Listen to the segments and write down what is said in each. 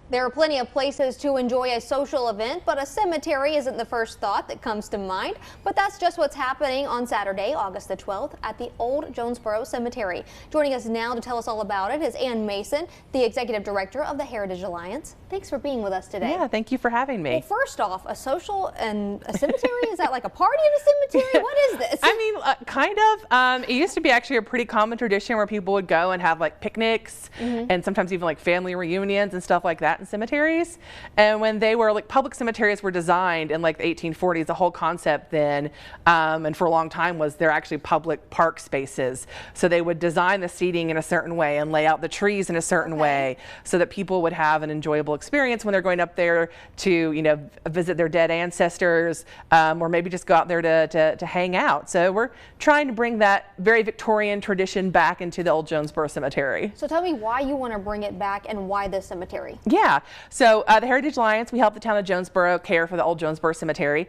There are plenty of places to enjoy a social event, but a cemetery isn't the first thought that comes to mind. But that's just what's happening on Saturday, August the 12th at the Old Jonesborough Cemetery. Joining us now to tell us all about it is Ann Mason, the Executive Director of the Heritage Alliance. Thanks for being with us today. Yeah, thank you for having me. Well, first off, a social and a cemetery, is that like a party in a cemetery? What is this? I mean, kind of. It used to be actually a pretty common tradition where people would go and have like picnics and sometimes even like family reunions and stuff like that in cemeteries. And when they were like public cemeteries were designed in like the 1840s, the whole concept then and for a long time was they're actually public park spaces. So they would design the seating in a certain way and lay out the trees in a certain way so that people would have an enjoyable experience when they're going up there to, you know, visit their dead ancestors or maybe just go out there to hang out. So we're trying to bring that very Victorian tradition back into the Old Jonesborough Cemetery. So tell me why you want to bring it back and why this cemetery? Yeah, so the Heritage Alliance, we help the town of Jonesborough care for the Old Jonesborough Cemetery,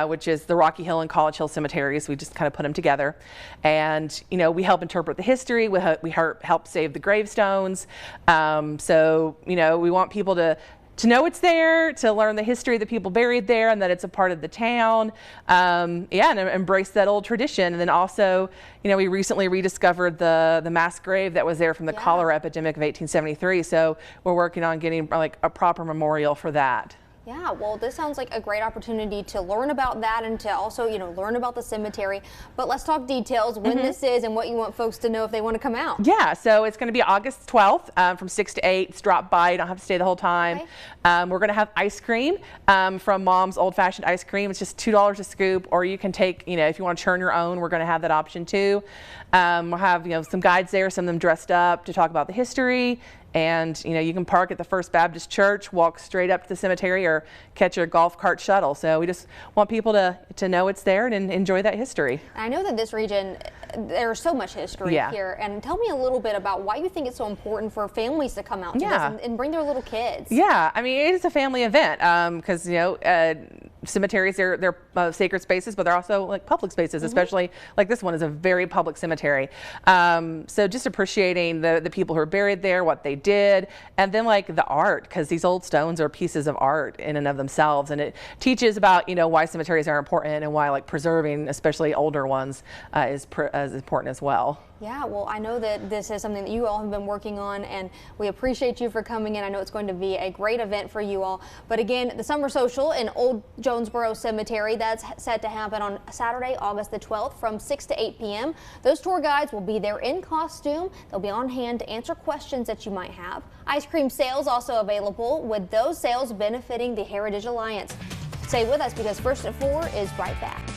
which is the Rocky Hill and College Hill cemeteries. We just kind of put them together. And, you know, we help interpret the history, we help save the gravestones. So, you know, we want people to know it's there, to learn the history of the people buried there and that it's a part of the town. And embrace that old tradition. And then also, you know, we recently rediscovered the mass grave that was there from the cholera epidemic of 1873. So we're working on getting like a proper memorial for that. Yeah, well, this sounds like a great opportunity to learn about that and to also, you know, learn about the cemetery. But let's talk details, when this is and what you want folks to know if they want to come out. Yeah, so it's going to be August 12th from 6 to 8. It's drop by. You don't have to stay the whole time. We're going to have ice cream from Mom's Old Fashioned Ice Cream. It's just $2 a scoop, or you can take, you know, if you want to churn your own, we're going to have that option too. We'll have, you know, some guides there, some of them dressed up to talk about the history. And, you know, you can park at the First Baptist Church, walk straight up to the cemetery, or catch a golf cart shuttle. So we just want people to know it's there and enjoy that history. I know that this region, there's so much history here. And tell me a little bit about why you think it's so important for families to come out to this and bring their little kids. Yeah, I mean, it is a family event because, you know, cemeteries, they're sacred spaces, but they're also like public spaces, especially like this one is a very public cemetery. So just appreciating the people who are buried there, what they did, and then like the art, because these old stones are pieces of art in and of themselves, and it teaches about, you know, why cemeteries are important and why like preserving, especially older ones, is as important as well. Yeah, well, I know that this is something that you all have been working on, and we appreciate you for coming in. I know it's going to be a great event for you all. But again, the Summer Social in Old Jonesborough Cemetery, that's set to happen on Saturday, August the 12th from 6 to 8 p.m. Those tour guides will be there in costume. They'll be on hand to answer questions that you might have. Ice cream sales also available, with those sales benefiting the Heritage Alliance. Stay with us because First at 4 is right back.